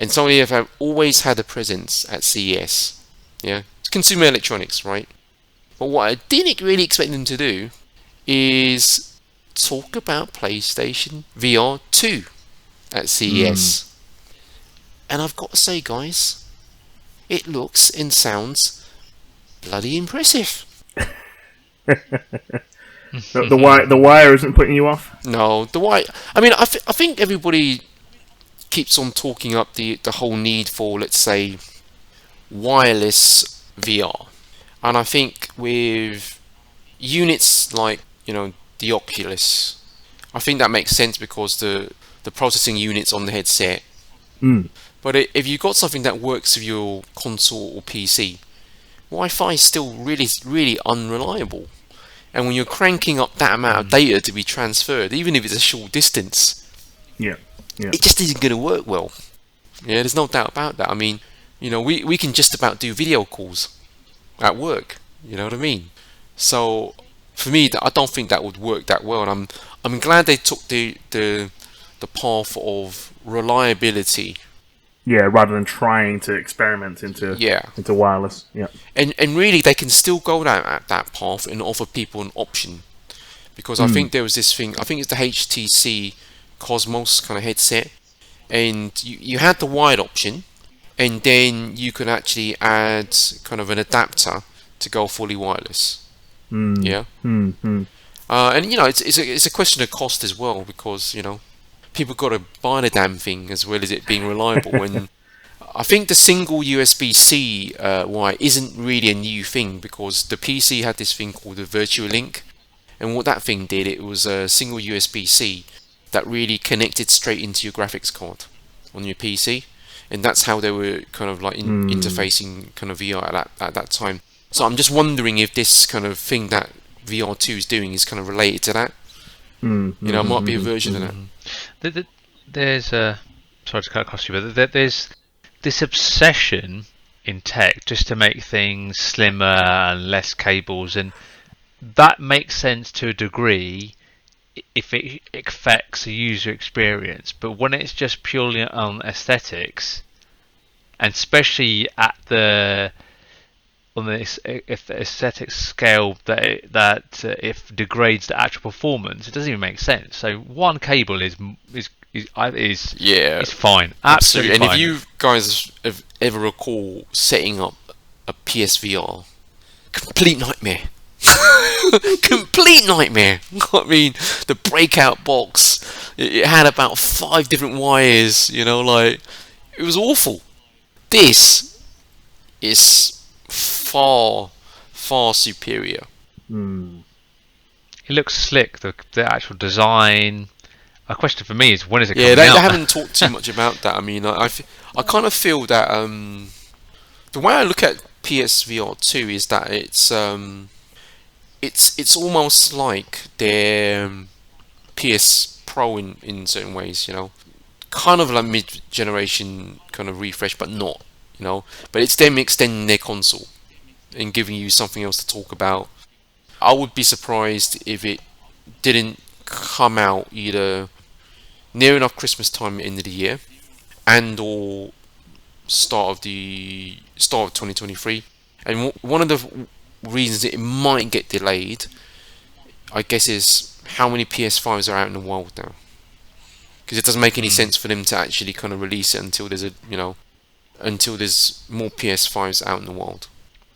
And Sony have always had a presence at CES. Yeah, it's consumer electronics, right? But what I didn't really expect them to do is talk about PlayStation VR2 at CES. And I've got to say, guys, it looks and sounds bloody impressive. The wire isn't putting you off? No, the wire. I mean, I think everybody keeps on talking up the whole need for, let's say, wireless VR. And I think with units like, the Oculus, I think that makes sense because the processing units on the headset. But if you've got something that works with your console or PC, Wi-Fi is still really, really unreliable. And when you're cranking up that amount of data to be transferred, even if it's a short distance, it just isn't going to work well. Yeah, there's no doubt about that. I mean, we can just about do video calls at work. You know what I mean? So for me, I don't think that would work that well. And I'm glad they took the path of reliability. Yeah, rather than trying to experiment into wireless. Yeah. And really, they can still go down that path and offer people an option. Because I think there was this thing, I think it's the HTC Cosmos kind of headset. And you had the wired option, and then you could actually add kind of an adapter to go fully wireless. Yeah. And it's a question of cost as well, because people got to buy the damn thing as well as it being reliable. And I think the single USB-C wire isn't really a new thing, because the PC had this thing called the Virtual Link, and what that thing did, it was a single USB-C that really connected straight into your graphics card on your PC, and that's how they were kind of like interfacing kind of VR at that time. So I'm just wondering if this kind of thing that VR2 is doing is kind of related to that. It might be a version of that. There's sorry to cut across you, but there's this obsession in tech just to make things slimmer and less cables, and that makes sense to a degree if it affects the user experience. But when it's just purely on aesthetics, and especially on the aesthetic scale that it degrades the actual performance, it doesn't even make sense. So one cable is fine, absolutely And fine. if you guys have ever recall setting up a PSVR, complete nightmare. Complete nightmare. I mean, the breakout box, it had about 5 different wires, it was awful. This is far, far superior. It looks slick, the actual design. A question for me is, when is it coming out? Yeah, they haven't talked too much about that. I mean, I kind of feel that the way I look at PSVR2 is that it's almost like their PS Pro in certain ways, kind of like mid-generation kind of refresh, but not, but it's them extending their console and giving you something else to talk about. I would be surprised if it didn't come out either near enough Christmas time, end of the year, and or start of 2023. And one of the reasons it might get delayed, I guess, is how many PS5s are out in the world now. Because it doesn't make any sense for them to actually kind of release it until there's until there's more PS5s out in the world.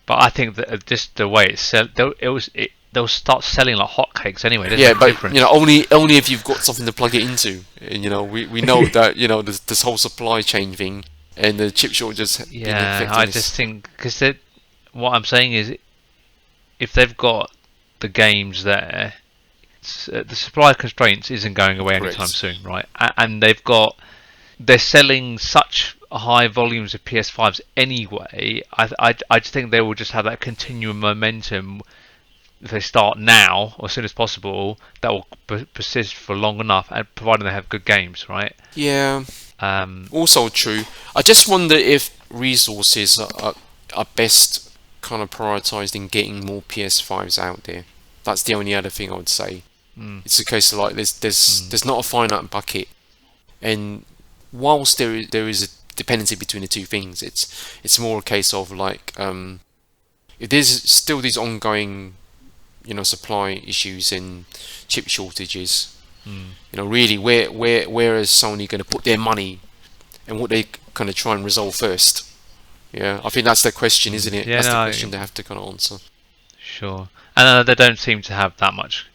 But I think that just the way it's they'll start selling like hotcakes anyway. Yeah, but only if you've got something to plug it into. And we know that there's this whole supply chain thing and the chip shortages. Yeah, I just think, because what I'm saying is, if they've got the games there, the supply constraints isn't going away anytime soon, right? And they're selling such high volumes of PS5s anyway. I just think they will just have that continuing momentum. If they start now or as soon as possible, that will persist for long enough, and providing they have good games, right? Yeah. Also true. I just wonder if resources are best kind of prioritised in getting more PS5s out there. That's the only other thing I would say. It's a case of like there's not a finite bucket, and whilst there is a dependency between the two things. It's more a case of like if there's still these ongoing, supply issues and chip shortages. Really, where is Sony going to put their money, and what they kind of try and resolve first? Yeah, I think that's the question, isn't it? That's the question they have to kind of answer. Sure, and they don't seem to have that much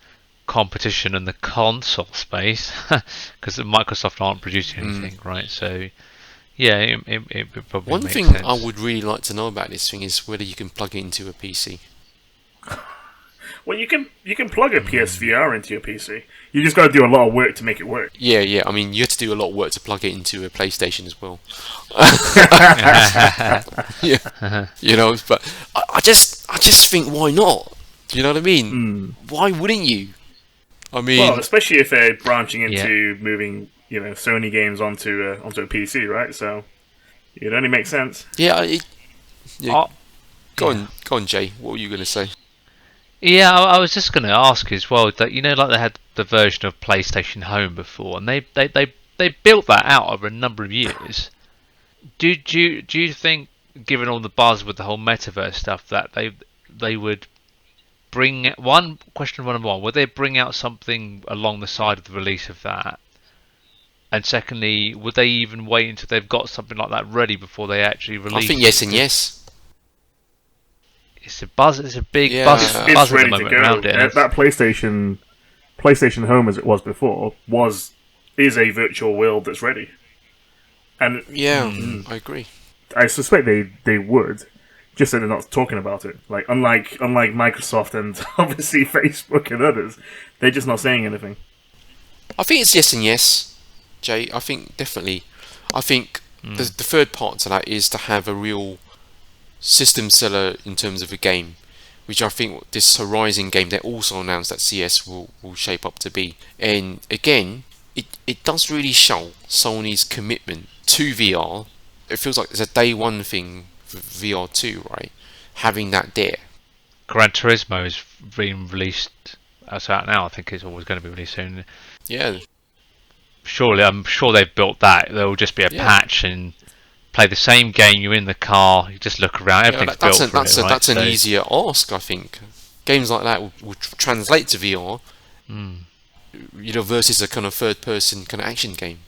competition in the console space because Microsoft aren't producing anything, right? So, yeah, it probably One makes thing sense. I would really like to know about this thing is whether you can plug it into a PC. Well, you can plug a PSVR into your PC. You just got to do a lot of work to make it work. Yeah. I mean, you have to do a lot of work to plug it into a PlayStation as well. Yeah. But I just think, why not? Do you know what I mean? Why wouldn't you? I mean, well, especially if they're branching into moving, Sony games onto a PC, right? So it only makes sense. Yeah. Go on, Jay. What were you going to say? Yeah, I was just going to ask as well that like they had the version of PlayStation Home before, and they built that out over a number of years. Do you think, given all the buzz with the whole Metaverse stuff, that they would bring one? Would they bring out something along the side of the release of that? And secondly, would they even wait until they've got something like that ready before they actually release? I think yes and yes. It's a buzz. It's a big buzz at the moment around it. That PlayStation Home, as it was before, is a virtual world that's ready. And I agree. I suspect they would, just that they're not talking about it. Like unlike Microsoft and obviously Facebook and others, they're just not saying anything. I think it's yes and yes, Jay. I think definitely. I think the third part to that is to have a real system seller in terms of a game, which I think this Horizon game they also announced that CS will shape up to be. And again, it does really show Sony's commitment to VR. It feels like it's a day one thing for VR2, right? Having that there. Gran Turismo is being released. That's out now. I think it's always going to be released soon. Yeah. Surely, I'm sure they've built that. There will just be a patch and play the same game. You're in the car. You just look around. Everything's built for it, right? That's an easier ask, I think. Games like that will translate to VR. Versus a kind of third-person kind of action game.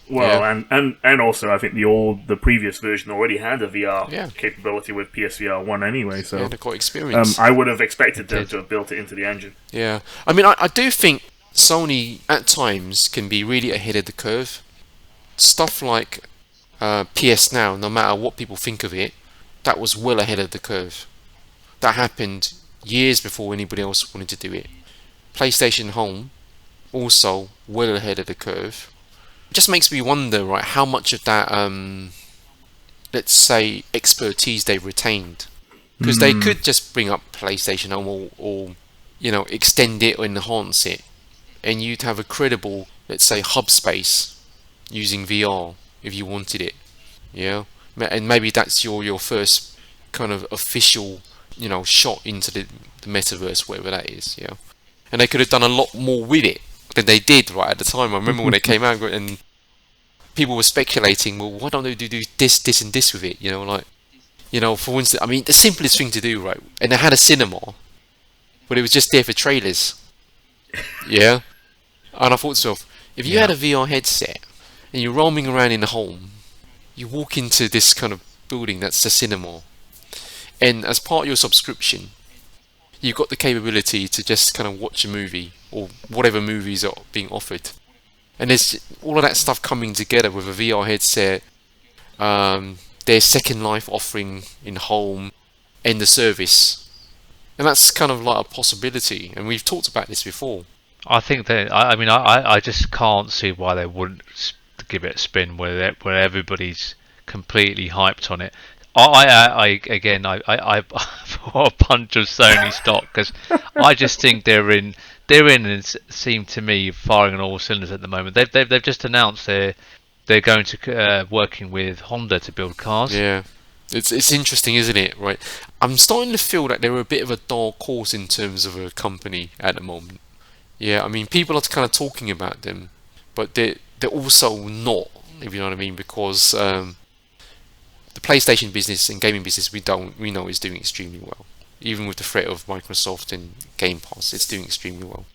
Well, and also I think the previous version already had a VR capability with PSVR1 anyway. So they're quite experienced. I would have expected them to have built it into the engine. Yeah, I mean, I do think Sony at times can be really ahead of the curve. Stuff like PS Now, no matter what people think of it, that was well ahead of the curve. That happened years before anybody else wanted to do it. PlayStation Home, also well ahead of the curve. It just makes me wonder, right, how much of that, let's say, expertise they retained. Because they could just bring up PlayStation Home or extend it or enhance it. And you'd have a credible, let's say, hub space using VR if you wanted it. Yeah, and maybe that's your first kind of official, shot into the Metaverse, whatever that is. Yeah, and they could have done a lot more with it than they did right at the time. I remember when it came out and people were speculating, well, why don't they do this and this with it? For instance, I mean, the simplest thing to do, right? And they had a cinema, but it was just there for trailers. Yeah, and I thought to myself, if you had a VR headset and you're roaming around in the home, you walk into this kind of building that's the cinema, and as part of your subscription, you've got the capability to just kind of watch a movie or whatever movies are being offered. And there's all of that stuff coming together with a VR headset, their Second Life offering in home, and the service. And that's kind of like a possibility, and we've talked about this before. I think that I just can't see why they wouldn't give it a spin where everybody's completely hyped on it. I bought a bunch of Sony stock because I just think they're in and seem to me firing on all cylinders at the moment. They've just announced they're going to working with Honda to build cars. Yeah. It's interesting, isn't it? Right. I'm starting to feel that they're a bit of a dark horse in terms of a company at the moment. Yeah, I mean, people are kind of talking about them, but they're also not, if you know what I mean, because the PlayStation business and gaming business we know is doing extremely well. Even with the threat of Microsoft and Game Pass, it's doing extremely well.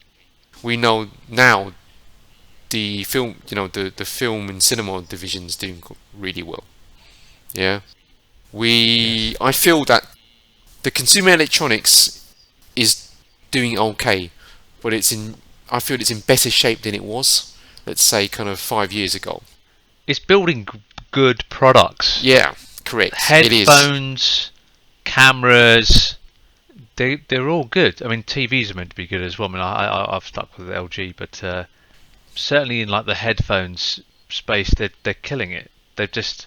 We know now the film, the film and cinema division is doing really well. Yeah, I feel that the consumer electronics is doing okay, but I feel it's in better shape than it was, let's say, kind of 5 years ago. It's building good products. Yeah, correct. Headphones, cameras, they're all good. I mean, TVs are meant to be good as well. I mean, I've stuck with LG, but certainly in like the headphones space, they're killing it. They've just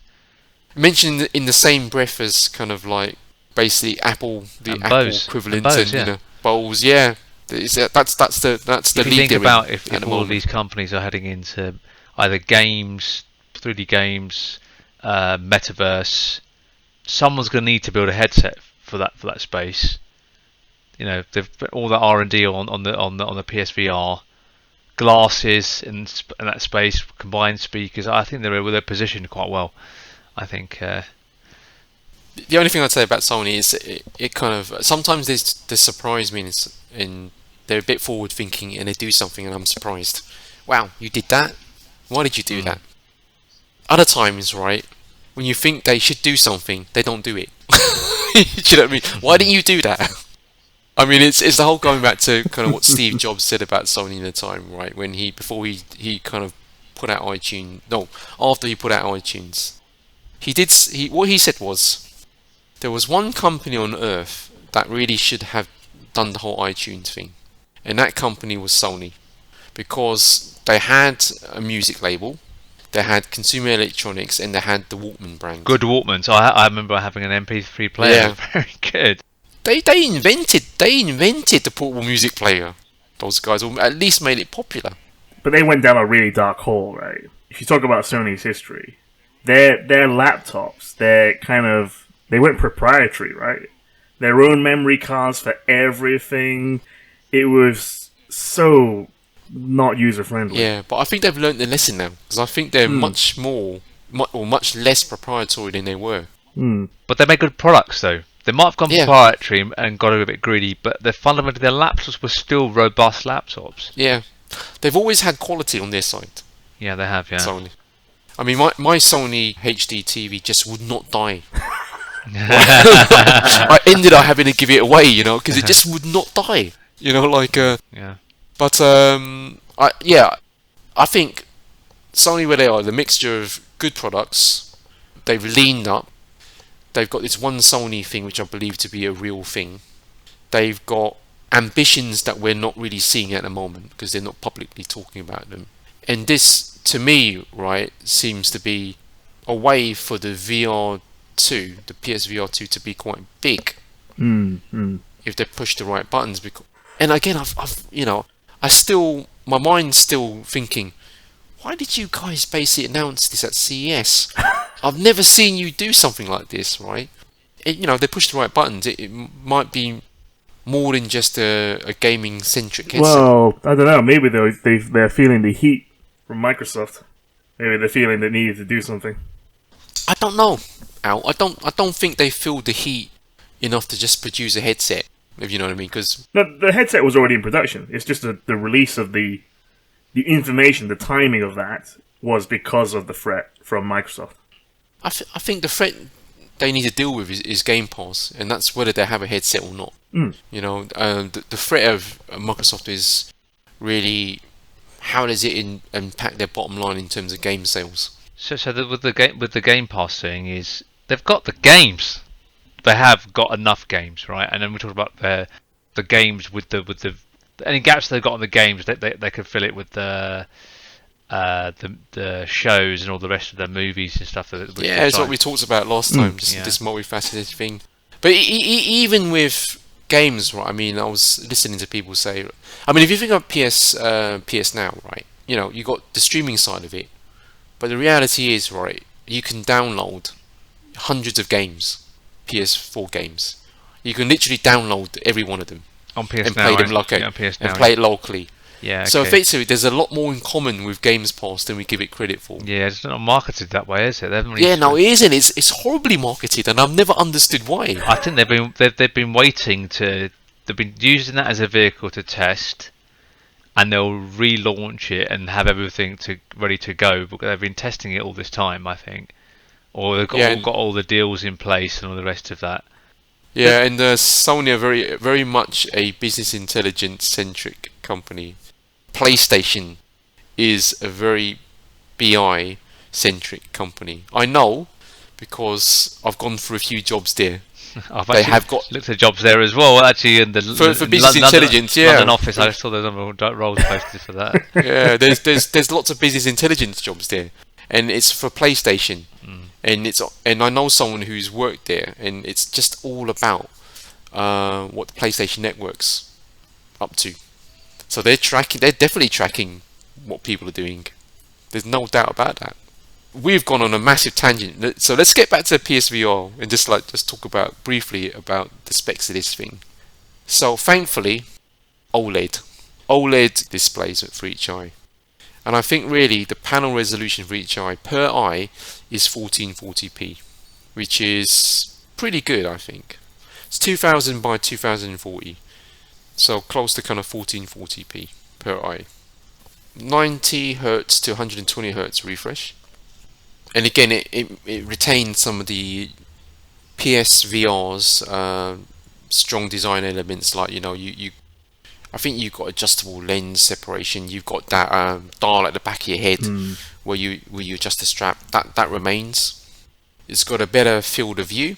mentioned in the same breath as kind of like basically Apple, the Apple Bose. equivalent, Bose, and Bose. Yeah, that's the if you lead. Think about if all of these companies are heading into either games, 3D games, Metaverse, someone's going to need to build a headset for that space. They've put all the R&D on the PSVR, glasses in that space, combined speakers. I think they're positioned quite well. I think. The only thing I'd say about Sony is it kind of sometimes they surprise me and they're a bit forward thinking and they do something and I'm surprised. Wow, you did that? Why did you do that? Other times, right, when you think they should do something, they don't do it. Do you know what I mean? Why didn't you do that? I mean, it's the whole going back to kind of what Steve Jobs said about Sony in the time, right? When before he kind of put out iTunes. No, after he put out iTunes, what he said was there was one company on earth that really should have done the whole iTunes thing, and that company was Sony, because they had a music label, they had consumer electronics, and they had the Walkman brand. Good Walkman. So I remember having an MP3 player. Yeah. Very good. They invented the portable music player. Those guys, or at least made it popular. But they went down a really dark hole, right? If you talk about Sony's history, their laptops, they went proprietary, right? Their own memory cards for everything. It was so not user friendly. Yeah, but I think they've learned their lesson now, because I think they're much less proprietary than they were. But they make good products, though. They might have gone proprietary and got a bit greedy, but their laptops were still robust laptops. Yeah, they've always had quality on their side. Yeah, they have. Yeah. Sony. I mean, my Sony HD TV just would not die. I ended up having to give it away, because it just would not die. Yeah. But I think Sony, where they are, the mixture of good products, they've leaned up. They've got this one Sony thing, which I believe to be a real thing. They've got ambitions that we're not really seeing at the moment because they're not publicly talking about them. And this, to me, right, seems to be a way for the VR2, the PS VR2, to be quite big. If they push the right buttons. And again, my mind's still thinking, why did you guys basically announce this at CES? I've never seen you do something like this, right? They push the right buttons. It might be more than just a gaming-centric headset. Well, I don't know. Maybe they're feeling the heat from Microsoft. Maybe they're feeling they needed to do something. I don't know, Al. I don't think they feel the heat enough to just produce a headset, if you know what I mean. Because the headset was already in production. It's just the release of the information, the timing of that was because of the threat from Microsoft. I think the threat they need to deal with is Game Pass, and that's whether they have a headset or not. The threat of Microsoft is really how does it impact their bottom line in terms of game sales. So with the Game Pass thing is they've got the games. They have got enough games, right? And then we talk about the games with the any gaps they've got on the games. They could fill it with the shows and all the rest of the movies and stuff. Yeah, it's what we talked about last time. Just this multifaceted thing. But even with games, right? I mean, I was listening to people say. I mean, if you think of PS Now, right? You got the streaming side of it, but the reality is, right? You can download hundreds of games, PS4 games. You can literally download every one of them on PS and Now, play them on PS Now, and play it locally. Yeah. So Okay. effectively, there's a lot more in common with Games Pass than we give it credit for. Yeah, it's not marketed that way, is it? They haven't really Yeah, no, it isn't. It's horribly marketed, and I've never understood why. I think they've been waiting to they've been using that as a vehicle to test, and they'll relaunch it and have everything ready to go. But they've been testing it all this time, I think, or they've Yeah, got all the deals in place and all the rest of that. yeah, and Sony are very much a business intelligence centric company. PlayStation is a very BI centric company. I know because I've gone through a few jobs there. I've They actually have got looked at jobs there as well. Actually, in the for business intelligence, London yeah. office, I saw there's some roles posted for that. Yeah, there's lots of business intelligence jobs there, and it's for PlayStation, and I know someone who's worked there, and it's just all about what the PlayStation Network's up to. So they're definitely tracking what people are doing. There's no doubt about that. We've gone on a massive tangent, so let's get back to PSVR and just talk about briefly about the specs of this thing. So thankfully, OLED displays for each eye. And I think really the panel resolution for each eye per eye is 1440p, which is pretty good, I think. It's 2000 by 2040, so close to kind of 1440p per eye. 90 Hz to 120 Hz refresh. And again, it retains some of the PSVR's strong design elements, like I think you've got adjustable lens separation. You've got that dial at the back of your head where you adjust the strap. That remains. It's got a better field of view,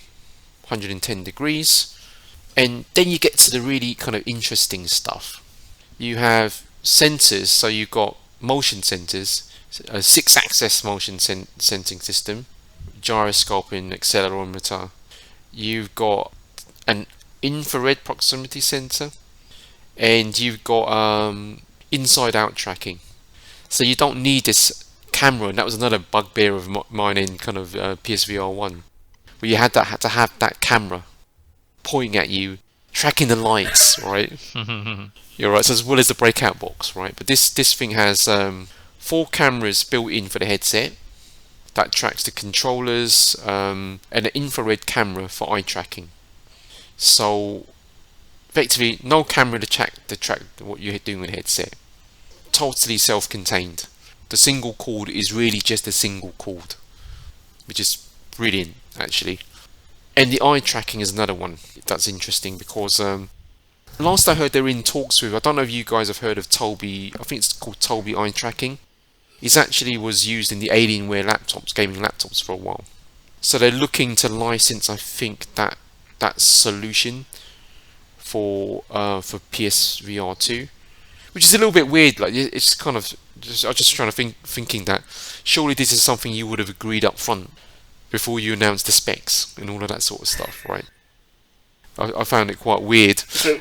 110 degrees, and then you get to the really kind of interesting stuff. You have sensors, so you've got motion sensors, a 6-axis motion sensing system, gyroscope and accelerometer. You've got an infrared proximity sensor, and you've got inside-out tracking. So you don't need this camera, and that was another bugbear of mine in kind of PSVR 1, where you had to have that camera pointing at you, tracking the lights, right? You're right. So as well as the breakout box, right? But this thing has 4 cameras built in for the headset that tracks the controllers, and an infrared camera for eye tracking. So effectively, no camera to track what you're doing with the headset. Totally self-contained. The single cord is really just a single cord, which is brilliant, actually. And the eye tracking is another one that's interesting because last I heard they were in talks with, I don't know if you guys have heard of Tobii, I think it's called Tobii eye tracking. It actually was used in the Alienware laptops, gaming laptops for a while. So they're looking to license, I think, that solution for PSVR 2, which is a little bit weird. Like it's kind of I'm just trying to thinking that surely this is something you would have agreed up front before you announced the specs and all of that sort of stuff, right? I found it quite weird. So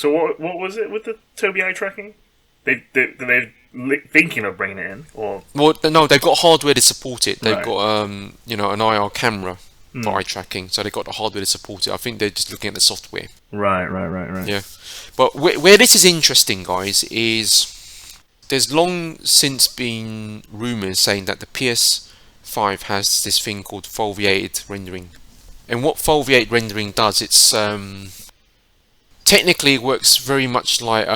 what was it with the Tobii eye tracking? They're thinking of bringing it in, or well, no, they've got hardware to support it. They've Right. got an IR camera for eye tracking, so they've got the hardware to support it. I think they're just looking at the software. right. Yeah, but where this is interesting, guys, is there's long since been rumours saying that the PS5 has this thing called foveated rendering, and what foveated rendering does, it's technically it works very much like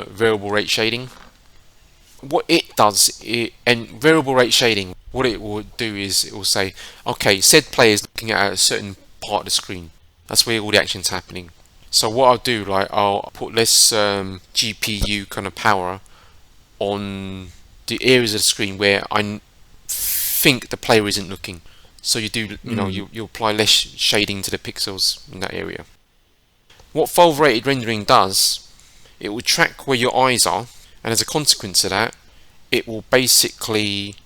variable rate shading. What it does, and variable rate shading, what it will do is it will say, okay, said player is looking at a certain part of the screen. That's where all the action's happening. So what I'll do, like, I'll put less GPU kind of power on the areas of the screen where I think the player isn't looking. So you do, you apply less shading to the pixels in that area. What foveated rendering does, it will track where your eyes are, and as a consequence of that, it will basically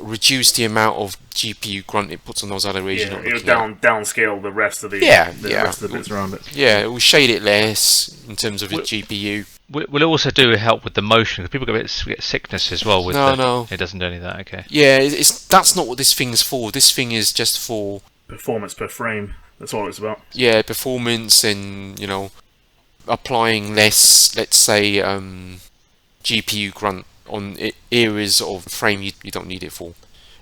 reduce the amount of GPU grunt it puts on those other areas you're not It'll looking at. downscale the rest of the rest of the bits around it. Yeah, it will shade it less in terms of its GPU. Will it also do help with the motion? Because people get sickness as well with No. It doesn't do any of that, okay. Yeah, that's not what this thing is for. This thing is just for Performance per frame. That's all it's about. performance and applying less, let's say, GPU grunt on areas of frame you don't need it for.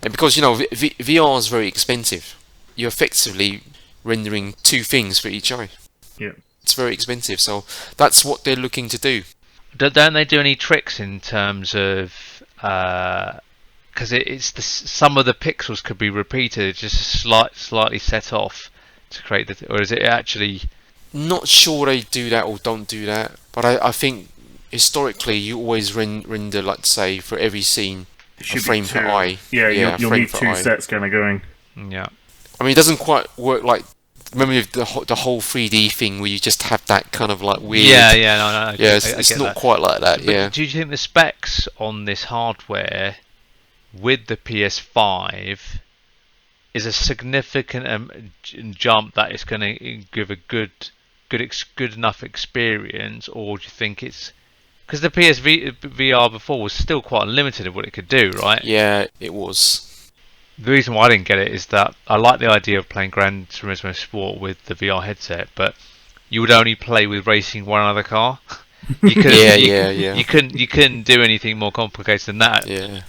And because VR is very expensive, you're effectively rendering two things for each eye. Yeah. It's very expensive, so that's what they're looking to do. Don't they do any tricks in terms of because some of the pixels could be repeated, just slightly set off to create or is it actually? Not sure they do that or don't do that, but I think historically you always render, let's say, for every scene a frame per eye. Yeah, you'll need two sets kind of going. Yeah. I mean, it doesn't quite work like. Remember the whole 3D thing where you just have that kind of like weird. No. Yeah, it's not quite like that. But do you think the specs on this hardware with the PS5 is a significant jump that it's going to give a good enough experience, or do you think it's because the PSVR before was still quite limited of what it could do, right? Yeah, it was. The reason why I didn't get it is that I like the idea of playing Gran Turismo Sport with the VR headset, but you would only play with racing one other car. You couldn't You couldn't do anything more complicated than that. Yeah,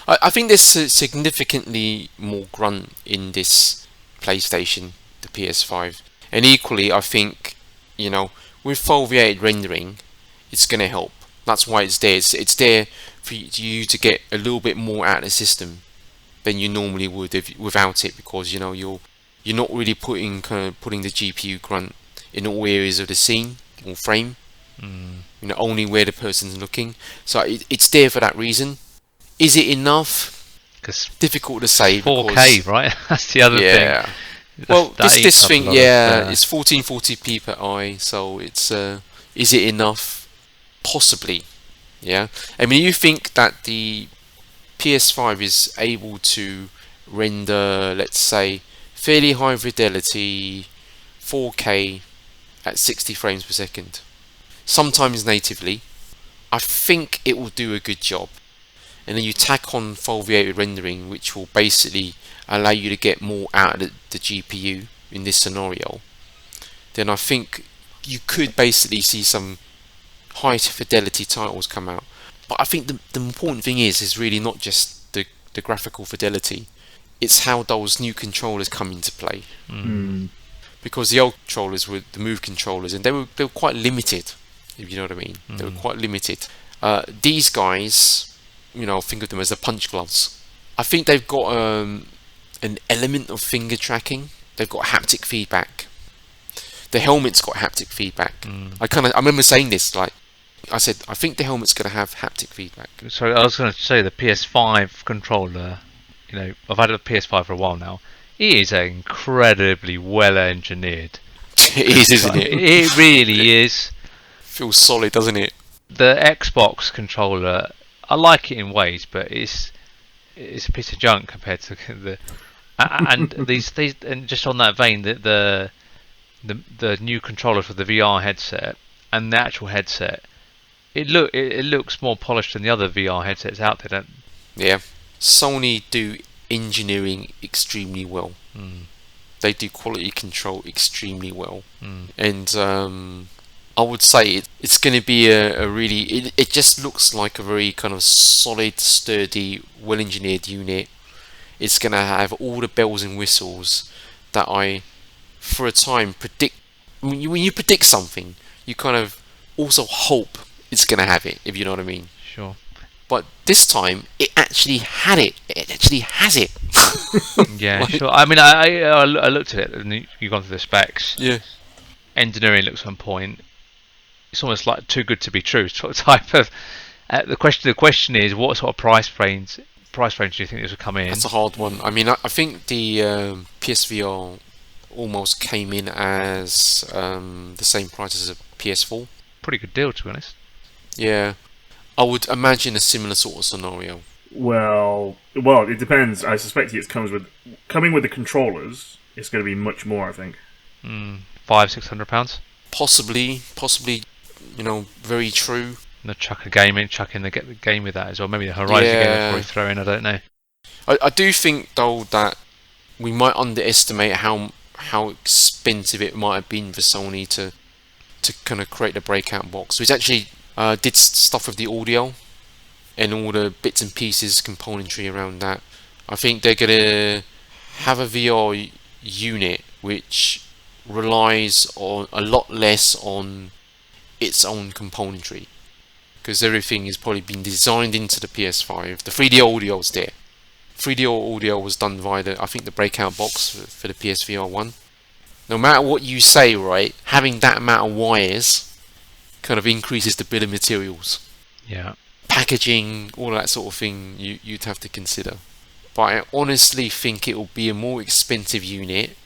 I think there's significantly more grunt in this PlayStation, the PS5, and equally, I think with foveated rendering, it's going to help. That's why it's there. It's there for you to get a little bit more out of the system than you normally would without it, because you're not really putting the GPU grunt in all areas of the scene or frame. Only where the person's looking. So it's there for that reason. Is it enough? Because difficult to say. 4K, right? That's the other thing. Well, this thing, it's 1440p per eye. So it's is it enough? Possibly. Yeah. I mean, you think that the PS5 is able to render, let's say, fairly high fidelity 4K at 60 frames per second, sometimes natively. I think it will do a good job. And then you tack on foveated rendering, which will basically allow you to get more out of the GPU in this scenario. Then I think you could basically see some high fidelity titles come out. But I think the important thing is really not just the graphical fidelity. It's how those new controllers come into play. Because the old controllers were the Move controllers, and they were quite limited, if you know what I mean. They were quite limited. These guys, think of them as the punch gloves. I think they've got an element of finger tracking. They've got haptic feedback. The helmet's got haptic feedback. I remember saying this, like I said, I think the helmet's going to have haptic feedback. So I was going to say the PS5 controller. I've had a PS5 for a while now. It is incredibly well engineered. It is, isn't it? It really is. Feels solid, doesn't it? The Xbox controller, I like it in ways, but it's a piece of junk compared to the. And these and just on that vein, the new controller for the VR headset and the actual headset, it looks more polished than the other VR headsets out there. Don't? Yeah, Sony do engineering extremely well. They do quality control extremely well, and I would say it's going to be a really. It just looks like a very kind of solid, sturdy, well-engineered unit. It's going to have all the bells and whistles that I, for a time, predict. When you predict something, you kind of also hope it's going to have it, if you know what I mean. Sure. But this time, it actually had it. It actually has it. Yeah, sure. I mean, I looked at it, and you've gone through the specs. Yeah. Engineering looks on point. It's almost like too good to be true sort of type of. The question is, what sort of price range do you think this will come in? That's a hard one. I mean, I think the PSVR almost came in as the same price as a PS4. Pretty good deal, to be honest. Yeah, I would imagine a similar sort of scenario. Well, it depends. I suspect coming with the controllers. It's going to be much more, I think. £500-600. Possibly, very true. And chuck in the game with that as well. Maybe the Horizon game they'll probably throw in. I don't know. I do think though that we might underestimate how expensive it might have been for Sony to kind of create the breakout box. Which actually did stuff with the audio and all the bits and pieces, componentry around that. I think they're gonna have a VR unit which relies on a lot less on its own componentry, because everything has probably been designed into the PS5. The 3D audio is there. 3D audio was done via I think the breakout box for the PSVR1. No matter what you say, right, having that amount of wires kind of increases the bill of materials. Yeah. Packaging, all that sort of thing you'd have to consider. But I honestly think it will be a more expensive unit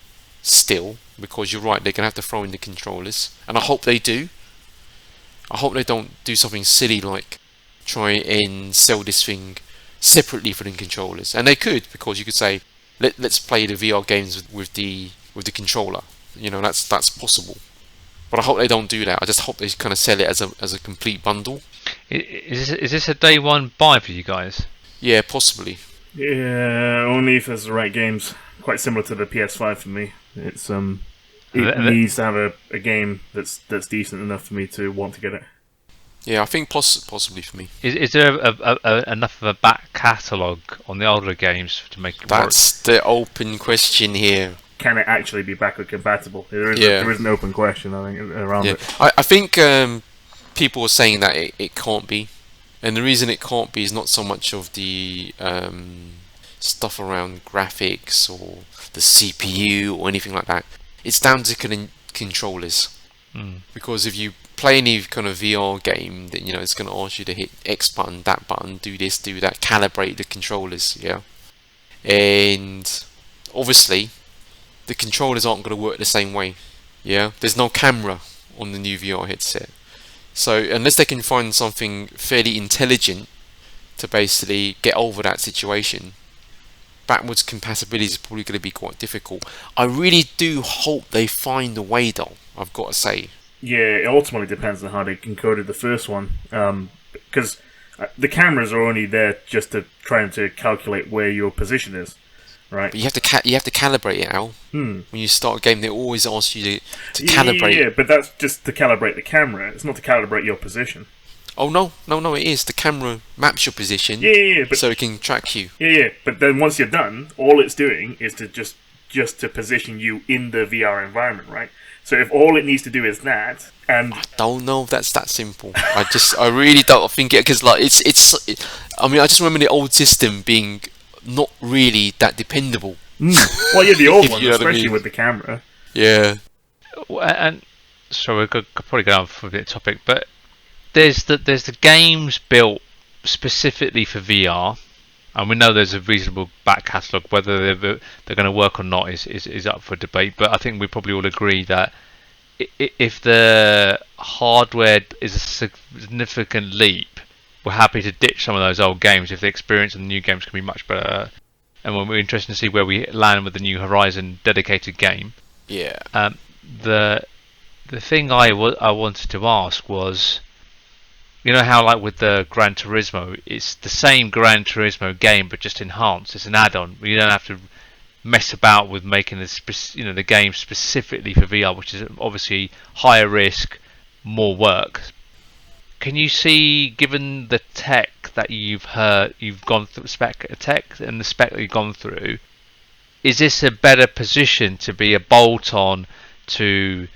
still, because you're right, they're going to have to throw in the controllers. And I hope they do. I hope they don't do something silly like try and sell this thing separately for the controllers. And they could, because you could say, let's play the VR games with the controller. You know, that's possible. But I hope they don't do that. I just hope they kind of sell it as a complete bundle. Is this a day one buy for you guys? Yeah, possibly. Yeah, only if there's the right games. Quite similar to the PS5 for me. It's it needs to have a game that's decent enough for me to want to get it. Yeah, I think possibly for me. Is there enough of a back catalogue on the older games to make it work? That's the open question here. Can it actually be backward compatible? There is an open question, I think, around it. I think people are saying that it can't be. And the reason it can't be is not so much of the stuff around graphics or the CPU or anything like that. It's down to controllers. Because if you play any kind of VR game, then it's going to ask you to hit X button, that button, do this, do that, calibrate the controllers, yeah. And obviously, the controllers aren't going to work the same way, yeah. There's no camera on the new VR headset, so unless they can find something fairly intelligent to basically get over that situation, backwards compatibility is probably going to be quite difficult. I really do hope they find a way, though. I've got to say. Yeah, it ultimately depends on how they encoded the first one, because the cameras are only there just to trying to calculate where your position is, right? But you have to calibrate it, Al. When you start a game, they always ask you to calibrate. Yeah, but that's just to calibrate the camera. It's not to calibrate your position. Oh no! It is. The camera maps your position. But, so it can track you. Yeah. But then once you're done, all it's doing is to just to position you in the VR environment, right? So if all it needs to do is that, and I don't know if that's that simple. I really don't think it, because like I mean, I just remember the old system being not really that dependable. Well, yeah, the old one, especially with the camera. Yeah. And so we could probably go on for a bit of topic, but there's the games built specifically for VR, and we know there's a reasonable back catalogue. Whether they're going to work or not is up for debate. But I think we probably all agree that if the hardware is a significant leap, we're happy to ditch some of those old games if the experience in the new games can be much better. And we're interested to see where we land with the new Horizon dedicated game. Yeah. The thing I wanted to ask was, you know how like with the Gran Turismo, it's the same Gran Turismo game but just enhanced. It's an add-on. You don't have to mess about with making the game specifically for VR, which is obviously higher risk, more work. Can you see, given the tech that you've gone through, tech and the spec that you've gone through, is this a better position to be a bolt-on to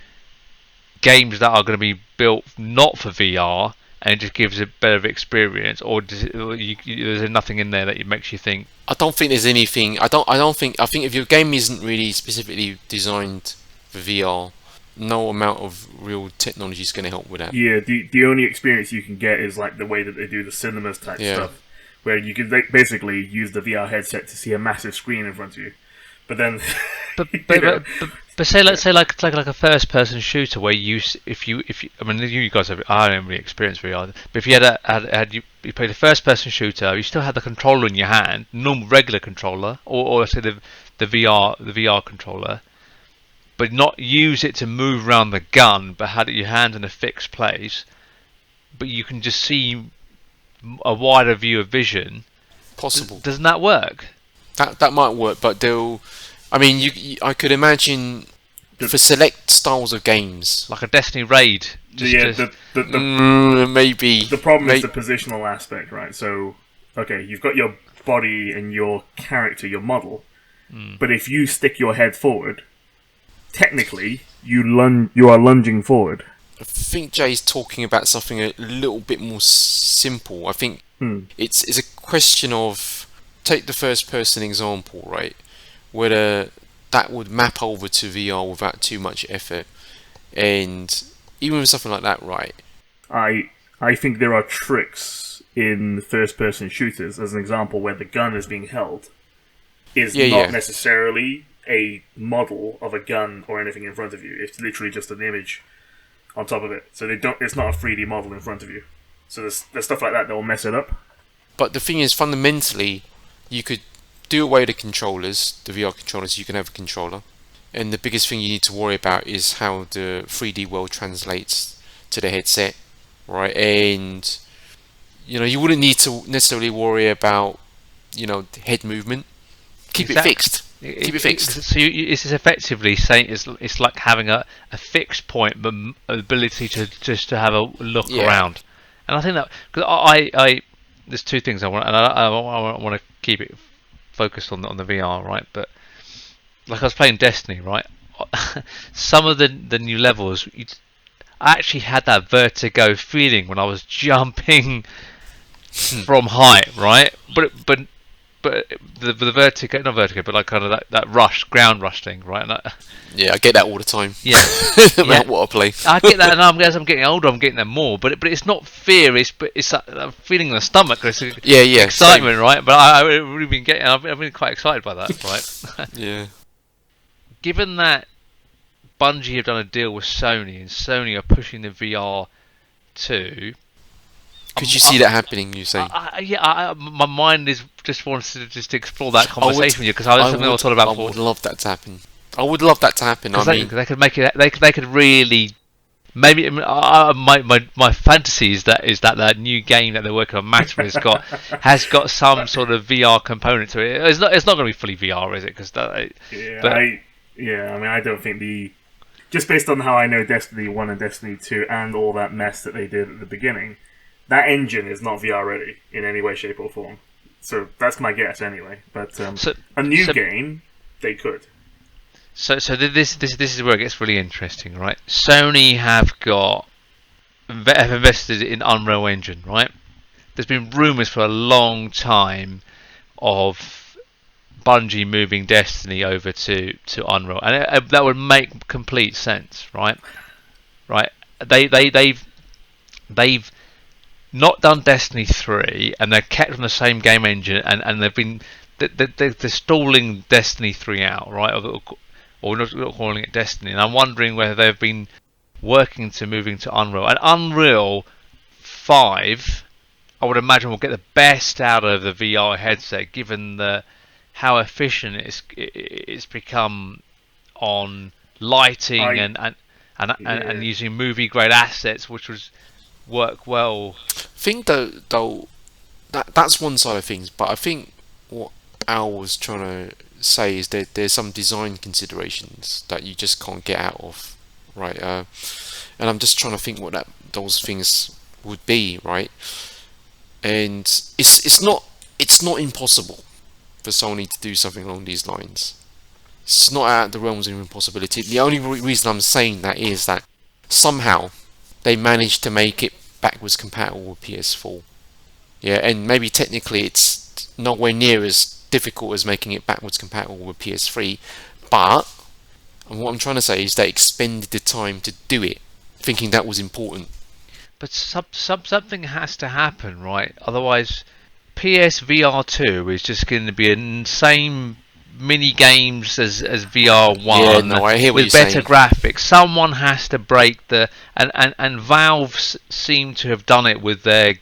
games that are going to be built not for VR, and it just gives a better experience, or there's nothing in there that makes you think? I don't think there's anything. I think if your game isn't really specifically designed for VR, no amount of real technology is going to help with that. Yeah, the only experience you can get is like the way that they do the cinemas type stuff, where you can basically use the VR headset to see a massive screen in front of you. But then, but say like a first person shooter where you I mean you guys I don't really experience VR, but if you you played a first person shooter, you still had the controller in your hand, normal regular controller, or say the VR controller, but not use it to move around the gun, but had your hand in a fixed place, but you can just see a wider view of vision. Possible. Doesn't that work? That might work, but I could imagine for select styles of games. Like a Destiny raid. Maybe. The problem is the positional aspect, right? So, okay, you've got your body and your character, your model, but if you stick your head forward, technically, you are lunging forward. I think Jay's talking about something a little bit more simple. I think it's a question of, take the first person example, right? Whether that would map over to VR without too much effort. And even with something like that, right? I think there are tricks in first-person shooters, as an example, where the gun is being held is not necessarily a model of a gun or anything in front of you. It's literally just an image on top of it. So it's not a 3D model in front of you. So there's stuff like that will mess it up. But the thing is, fundamentally, you could do away with the controllers, the VR controllers. You can have a controller. And the biggest thing you need to worry about is how the 3D world translates to the headset, right? And you wouldn't need to necessarily worry about head movement. Keep it fixed. Keep it fixed. So it's effectively saying it's like having a fixed point, but ability to just to have a look around. And I think that because I there's two things I want, and I want to keep it focused on the VR, right? But like I was playing Destiny, right? Some of the new levels, I actually had that vertigo feeling when I was jumping from height, right? But the vertigo, not vertigo, but like kind of that ground rush thing, right? And I get that all the time. Yeah, no matter what I play. I get that, and as I'm getting older, I'm getting that more. But it's not fear; it's that feeling in the stomach. It's excitement, same. Right? But I've really been I've been quite excited by that, right? Yeah. Given that Bungie have done a deal with Sony, and Sony are pushing the VR2. Could you see that happening? You say? My mind is just wants to just explore that conversation with you because I was thought about. I would love that to happen. I would love that to happen. I mean, they could make it. They could really. Maybe my fantasy is that new game that they're working on, Metaverse, has got some sort of VR component to it. It's not going to be fully VR, is it? Because I don't think just based on how I know Destiny 1 and Destiny 2 and all that mess that they did at the beginning, that engine is not VR ready in any way, shape, or form. So that's my guess anyway. But a new game, they could. So this is where it gets really interesting, right? Sony have invested in Unreal Engine, right? There's been rumours for a long time of Bungie moving Destiny over to Unreal, and that would make complete sense, right? Right? They've not done Destiny 3, and they're kept on the same game engine, and they've been they're stalling Destiny 3 out, right? Or not calling it Destiny. And I'm wondering whether they've been working to moving to Unreal. And Unreal 5, I would imagine, will get the best out of the VR headset, given how efficient it's become on lighting and using movie grade assets, which was work well. I think though that's one side of things, but I think what Al was trying to say is that there's some design considerations that you just can't get out of, right? And I'm just trying to think what those things would be, right? And it's not impossible for Sony to do something along these lines. It's not out of the realms of impossibility. The only reason I'm saying that is that somehow they managed to make it backwards compatible with PS4. Yeah, and maybe technically it's nowhere near as difficult as making it backwards compatible with PS3, but what I'm trying to say is they expended the time to do it, thinking that was important. But something has to happen, right? Otherwise, PS VR2 is just going to be the same mini games as VR1. Yeah, no, I hear what with you're better saying. graphics. Someone has to break and Valve seem to have done it with their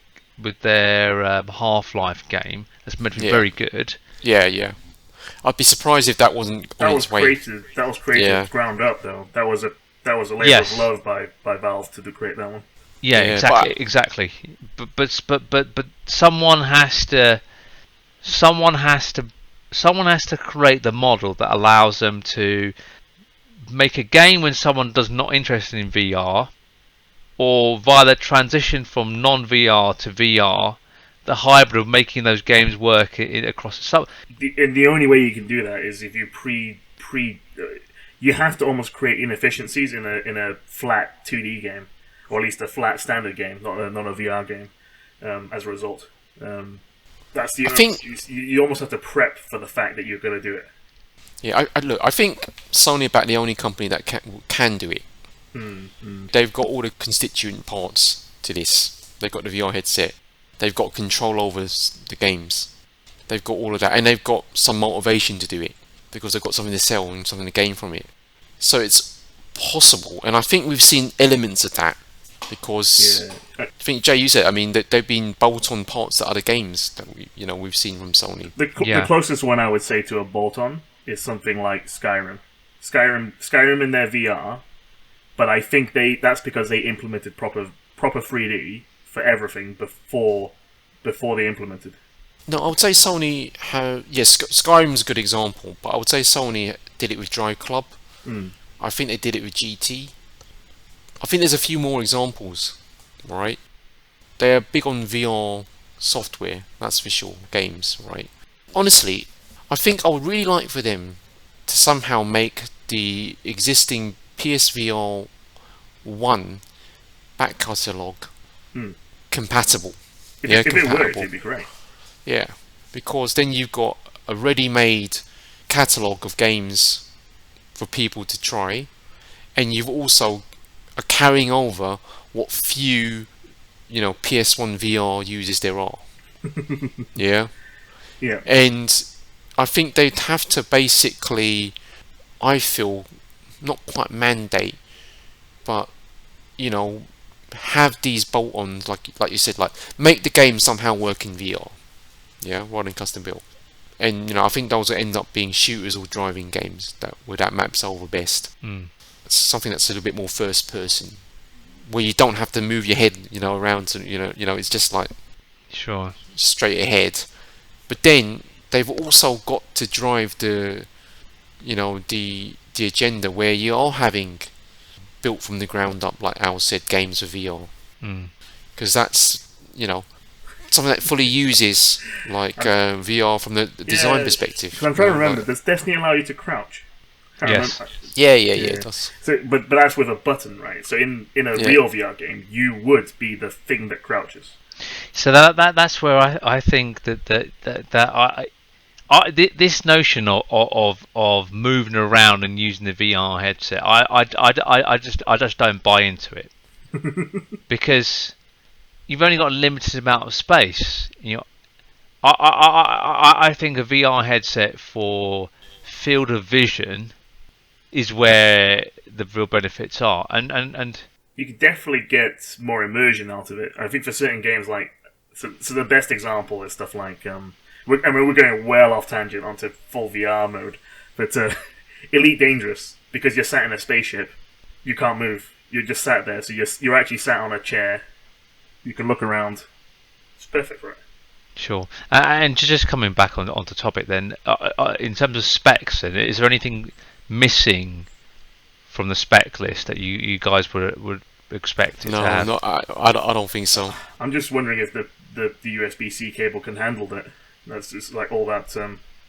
Half-Life game. That's meant to be very good. Yeah. I'd be surprised if that wasn't on its way. That was created ground up, though. That was a labor of love by Valve to create that one. Yeah, exactly. But someone has to create the model that allows them to make a game when someone does not interested in VR, or via the transition from non-VR to VR, the hybrid of making those games work across some. The only way you can do that is if you you have to almost create inefficiencies in a flat 2D game, or at least a flat standard game, not a VR game. As a result, that's the. You almost have to prep for the fact that you're going to do it. Yeah, I think Sony are about the only company that can do it. They've got all the constituent parts to this. They've got the VR headset. They've got control over the games. They've got all of that, and they've got some motivation to do it because they've got something to sell and something to gain from it. So it's possible, and I think we've seen elements of that because I think Jay, you said, I mean, that they've been bolt-on parts to other games that we've seen from Sony. The closest one I would say to a bolt-on is something like Skyrim. Skyrim in their VR, but I think that's because they implemented proper 3D for everything before they implemented. No, I would say Sony Skyrim's a good example, but I would say Sony did it with Drive Club. I think they did it with GT. I think there's a few more examples, right? They're big on VR software, that's for sure, games, right? Honestly, I think I would really like for them to somehow make the existing PSVR 1 back catalogue compatible. If it worked, it'd be great. Yeah, because then you've got a ready-made catalogue of games for people to try, and you've also are carrying over what few, PS1 VR users there are. Yeah. And I think they'd have to basically, I feel, not quite mandate, but have these bolt-ons, like you said, like make the game somehow work in VR, rather than custom built. And I think those will end up being shooters or driving games where that maps over best. It's something that's a little bit more first person, where you don't have to move your head, around. It's just like straight ahead. But then they've also got to drive the agenda where you are having built from the ground up, like Al said, games for VR, because that's something that fully uses VR from the design perspective. I'm trying to remember. Does Destiny allow you to crouch? Yes. Yeah, it does. So, but that's with a button, right? So in a real VR game, you would be the thing that crouches. So that's where I think that this notion of moving around and using the VR headset, I just don't buy into it because you've only got a limited amount of space. I think a VR headset for field of vision is where the real benefits are, and you can definitely get more immersion out of it. I think for certain games, so the best example is stuff like we're going well off tangent onto full VR mode, but Elite Dangerous, because you're sat in a spaceship, you can't move. You're just sat there, so you're actually sat on a chair. You can look around. It's perfect for it. Sure. And just coming back onto topic then, in terms of specs, then, is there anything missing from the spec list that you guys would expect it to have? No, I don't think so. I'm just wondering if the USB-C cable can handle that. That's just like all that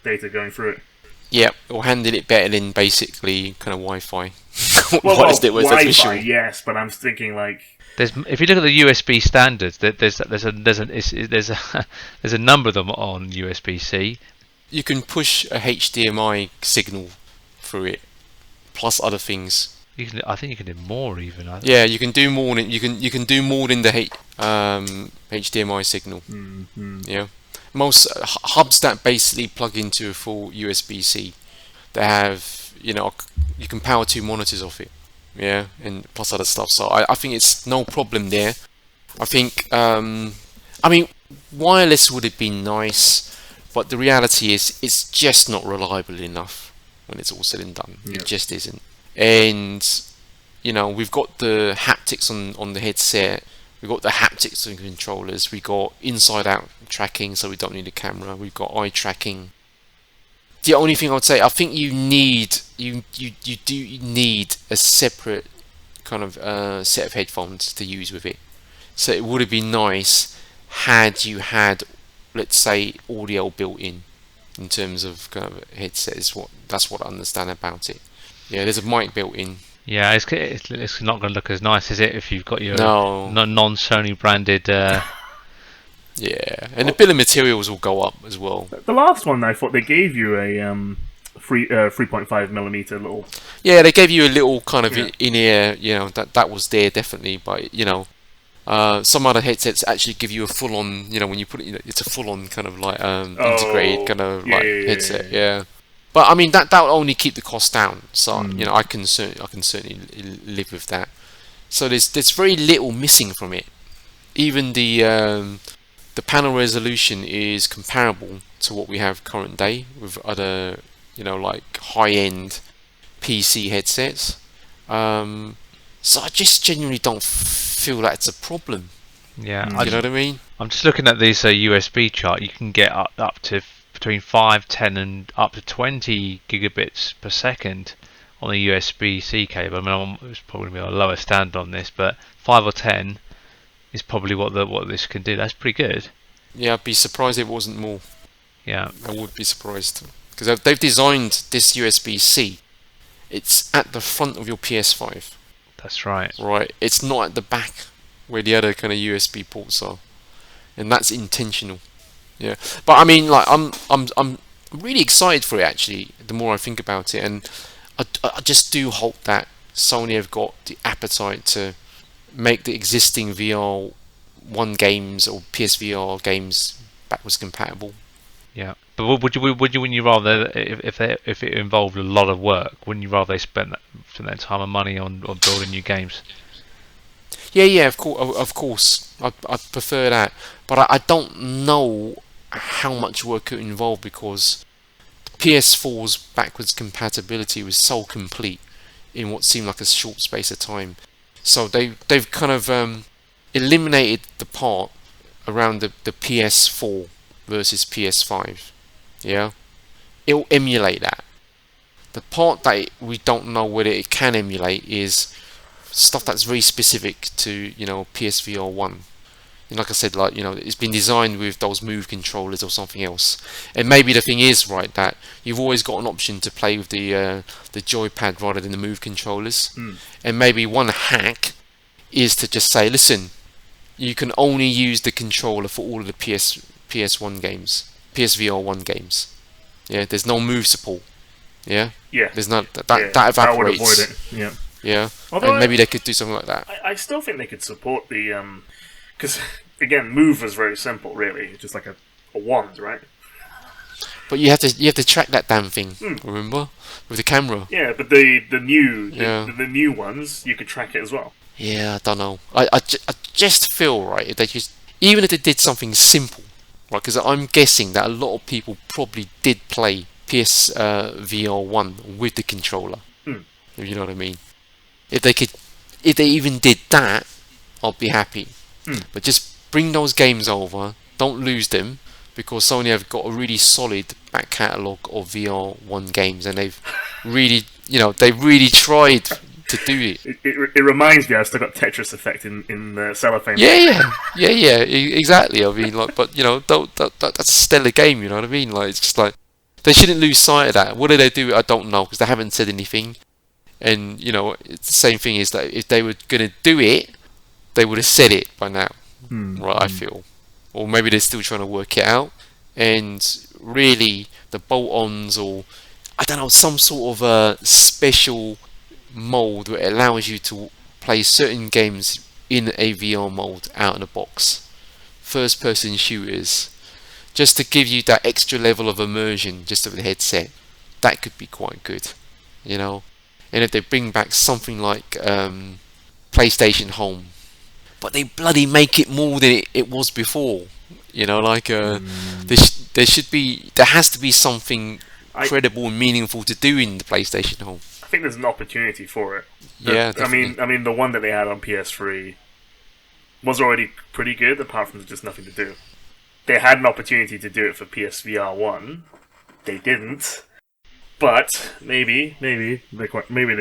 data going through it. Yeah, or handle it better than basically kind of Wi-Fi. Wi-Fi, yes, but I'm thinking like. If you look at the USB standards, there's a number of them on USB-C. You can push a HDMI signal through it, plus other things. I think you can do more even. Yeah, you can do more than you can do more than the HDMI signal. Mm-hmm. Yeah, most hubs that basically plug into a full USB-C, they have you can power 2 monitors off it. Yeah, and plus other stuff. So I think it's no problem there. I think wireless would have been nice, but the reality is it's just not reliable enough when it's all said and done. Yeah. It just isn't. And we've got the haptics on the headset. We've got the haptics on the controllers. We got inside-out tracking, so we don't need a camera. We've got eye tracking. The only thing I would say, I think you do need a separate kind of set of headphones to use with it. So it would have been nice had you had, let's say, audio built in terms of kind of headset. That's what I understand about it. Yeah, there's a mic built in. Yeah, it's not going to look as nice, is it, if you've got your No. non-Sony branded. Yeah, and the bill of materials will go up as well. The last one, I thought they gave you a 3.5mm little. Yeah, they gave you a little kind of Yeah. in-ear, that was there definitely, but some other headsets actually give you a full-on, when you put it, it's a full-on kind of like integrated kind of headset. Yeah. But I mean that will only keep the cost down, so I can certainly live with that. So there's very little missing from it. Even the panel resolution is comparable to what we have current day with other, like high-end PC headsets. So I just genuinely don't feel that it's a problem. Yeah, you know what I mean? I'm just looking at this USB chart. You can get up to between 5, 10 and up to 20 gigabits per second on a USB-C cable. I mean, it's probably a lower standard on this, but 5 or 10 is probably what this can do. That's pretty good. Yeah, I'd be surprised if it wasn't more. Yeah, I would be surprised because they've designed this USB-C. It's at the front of your PS5. that's right. Right, it's not at the back where the other kind of USB ports are, and that's intentional. Yeah, but I mean, like, I'm really excited for it actually. The more I think about it, and I just do hope that Sony have got the appetite to make the existing VR1 games or PSVR games backwards compatible. Yeah, but wouldn't you rather, if it involved a lot of work, wouldn't you rather they spend that time and money on building new games? Yeah, of course. I prefer that, but I don't know how much work it involved because the PS4's backwards compatibility was so complete in what seemed like a short space of time. So they've kind of eliminated the part around the PS4 versus PS5. Yeah, it'll emulate that. The part that we don't know whether it can emulate is stuff that's very specific to PSVR 1. And like I said, like it's been designed with those move controllers or something else. And maybe the thing is right that you've always got an option to play with the joypad rather than the move controllers. And maybe one hack is to just say, listen, you can only use the controller for all of the PS1 games, PSVR 1 games. Yeah, there's no move support. Yeah, there's not that evaporates. That would avoid it. Yeah. Yeah, Although and maybe they could do something like that. I still think they could support the because again, move was very simple, really. It's just like a wand, right? But you have to track that damn thing. Remember, with the camera. Yeah, but the new ones you could track it as well. Yeah, I don't know. I just feel right if they just even if they did something simple, right? Because I'm guessing that a lot of people probably did play PS VR 1 with the controller. If you know what I mean. If they even did that, I'll be happy. But just bring those games over. Don't lose them because Sony have got a really solid back catalogue of VR1 games, and they've really, they've really tried to do it. It reminds me, I've still got Tetris Effect in the cellophane. Yeah, exactly. I mean, like, but that's a stellar game. You know what I mean? Like, it's just like they shouldn't lose sight of that. What do they do? I don't know because they haven't said anything. And it's the same thing is that if they were going to do it, they would have said it by now, right? I feel, or maybe they're still trying to work it out. And really, the bolt-ons or I don't know, some sort of a special mode where it allows you to play certain games in a VR mode out of the box, first-person shooters, just to give you that extra level of immersion just with the headset. That could be quite good, And if they bring back something like PlayStation Home, but they bloody make it more than it was before, there has to be something credible and meaningful to do in the PlayStation Home. I think there's an opportunity for it. Yeah, definitely. I mean, the one that they had on PS3 was already pretty good, apart from just nothing to do. They had an opportunity to do it for PSVR 1. They didn't. But maybe they'll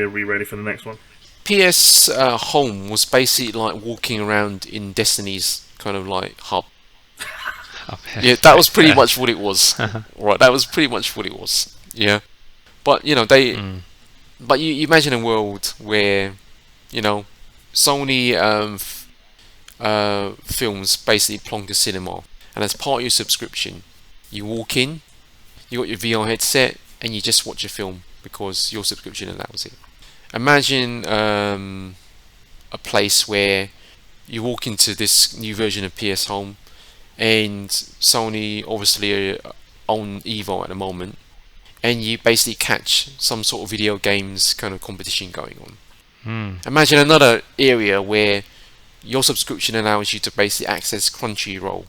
be ready for the next one. PS Home was basically like walking around in Destiny's kind of like hub. Yeah, that was pretty much what it was. Right, that was pretty much what it was. Yeah, but but you imagine a world where, Sony films basically plonk to cinema, and as part of your subscription, you walk in, you got your VR headset, and you just watch a film because your subscription allows it. Imagine a place where you walk into this new version of PS Home, and Sony obviously own Evo at the moment, and you basically catch some sort of video games kind of competition going on. Imagine another area where your subscription allows you to basically access Crunchyroll,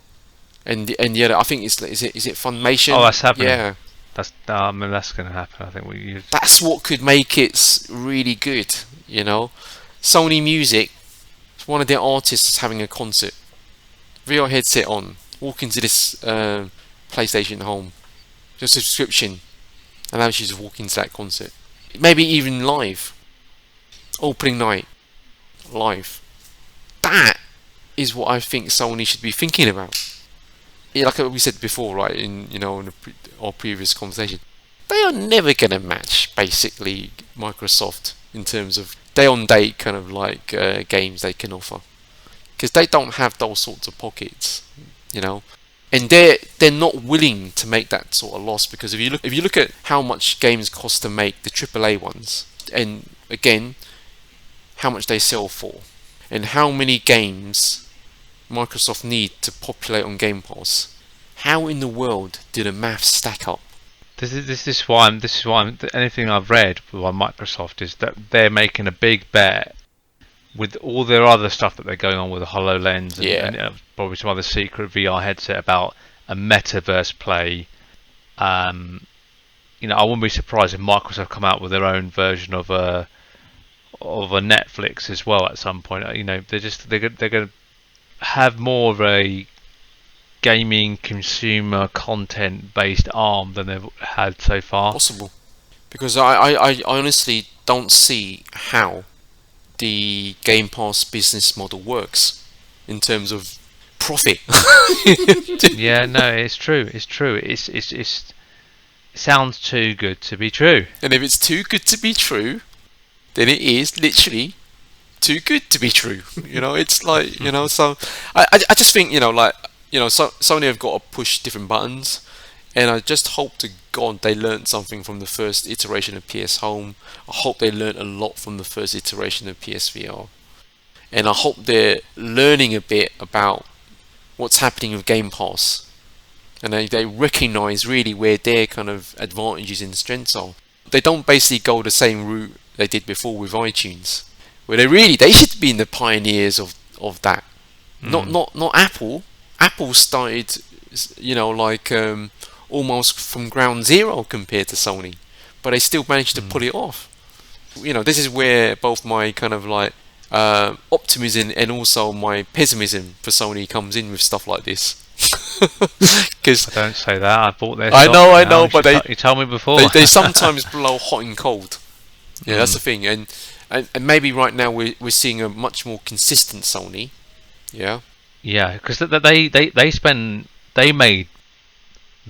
and the other, I think is it Funimation? Oh, that's happening. Yeah, that's going to happen. I think that's what could make it really good. Sony Music, one of their artists is having a concert. VR headset on, walk into this PlayStation Home. Your subscription allows you to walk into that concert. Maybe even live. Opening night. Live. That is what I think Sony should be thinking about. Yeah, like we said before, right, in our previous conversation, they are never going to match basically Microsoft in terms of day-on-day kind of like games they can offer, because they don't have those sorts of pockets, and they're not willing to make that sort of loss, because if you look at how much games cost to make, the AAA ones, and again how much they sell for, and how many games Microsoft need to populate on Game Pass, how in the world do the maths stack up? This is why anything I've read by Microsoft is that they're making a big bet with all their other stuff that they're going on with the HoloLens and probably some other secret VR headset about a Metaverse play. I wouldn't be surprised if Microsoft come out with their own version of a Netflix as well at some point. They're going to have more of a gaming consumer content based arm than they've had so far. Possible, because I honestly don't see how the Game Pass business model works in terms of profit. Yeah, no, it's true. It sounds too good to be true. And if it's too good to be true, then it is literally too good to be true. It's like, so I just think, Sony have got to push different buttons, and I just hope to God they learned something from the first iteration of PS Home. I hope they learned a lot from the first iteration of PSVR, and I hope they're learning a bit about what's happening with Game Pass, and they recognise really where their kind of advantages and strengths are. They don't basically go the same route they did before with iTunes, where they should be in the pioneers of that. Not Apple. Apple started, almost from ground zero compared to Sony, but they still managed to pull it off. This is where both my kind of like optimism and also my pessimism for Sony comes in with stuff like this. Because don't say that. I bought their. I know, but you told me before. They sometimes blow hot and cold. Yeah, that's the thing, and maybe right now we're seeing a much more consistent Sony. Yeah. Yeah, because they made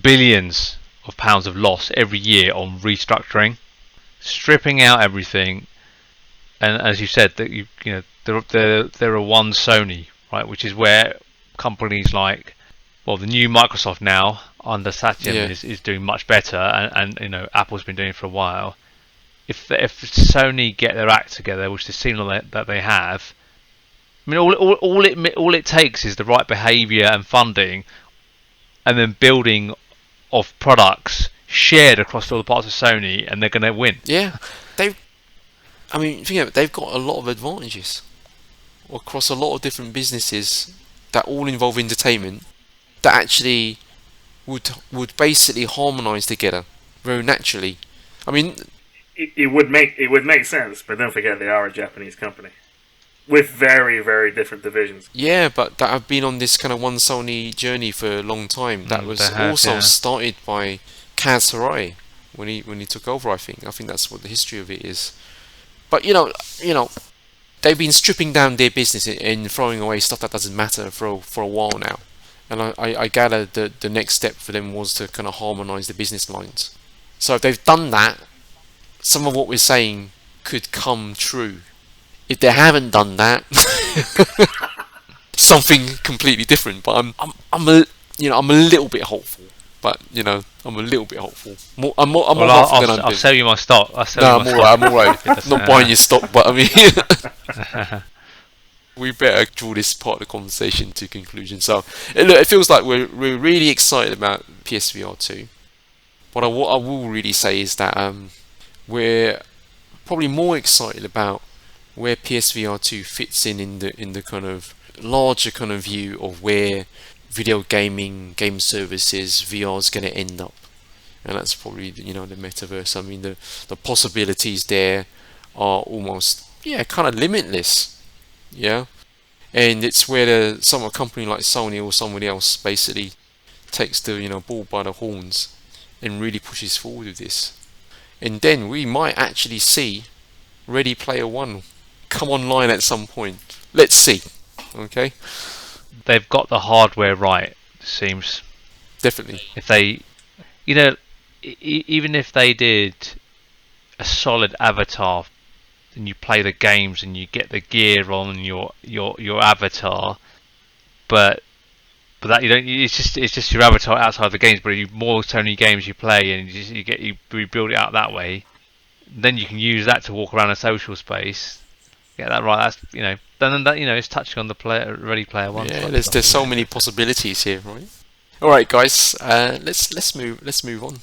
billions of pounds of loss every year on restructuring, stripping out everything, and as you said, that they're a one Sony, right, which is where companies like, the new Microsoft now under Satya is doing much better, and Apple's been doing it for a while. If Sony get their act together, which they seem that they have, I mean, all it takes is the right behaviour and funding, and then building of products shared across all the parts of Sony, and they're going to win. Yeah, think of it, they've got a lot of advantages across a lot of different businesses that all involve entertainment, that actually would basically harmonise together very naturally. I mean, it would make sense, but don't forget they are a Japanese company with very, very different divisions. Yeah, but that have been on this kind of one Sony journey for a long time. That was also started by Kaz Hirai. when he took over. I think that's what the history of it is. But you know, they've been stripping down their business and throwing away stuff that doesn't matter for a while now. And I gather the next step for them was to kind of harmonize the business lines. So if they've done that, some of what we're saying could come true. If they haven't done that, something completely different. But I'm a little bit hopeful. But I'm a little bit hopeful. I'm more hopeful than I'm. I'll sell you my stock. I'm all right. Not buying your stock, but I mean, we better draw this part of the conversation to conclusion. So, look, it feels like we're really excited about PSVR2. What I will really say is that we're probably more excited about where PSVR2 fits in the kind of larger kind of view of where video gaming, game services, VR is going to end up, and that's probably the metaverse. I mean, the possibilities there are almost kind of limitless, and it's where a company like Sony or somebody else basically takes the bull by the horns and really pushes forward with this, and then we might actually see Ready Player One come online at some point. Let's see. Okay. They've got the hardware right, it seems. Definitely. If they, even if they did a solid avatar, and you play the games and you get the gear on your avatar, but that you don't. It's just your avatar outside the games. But more Sony games you play, and you rebuild it out that way. Then you can use that to walk around a social space. Get that right. That's Then that it's touching on the Ready Player One. Yeah, there's so many possibilities here, right? All right, guys. Let's move on.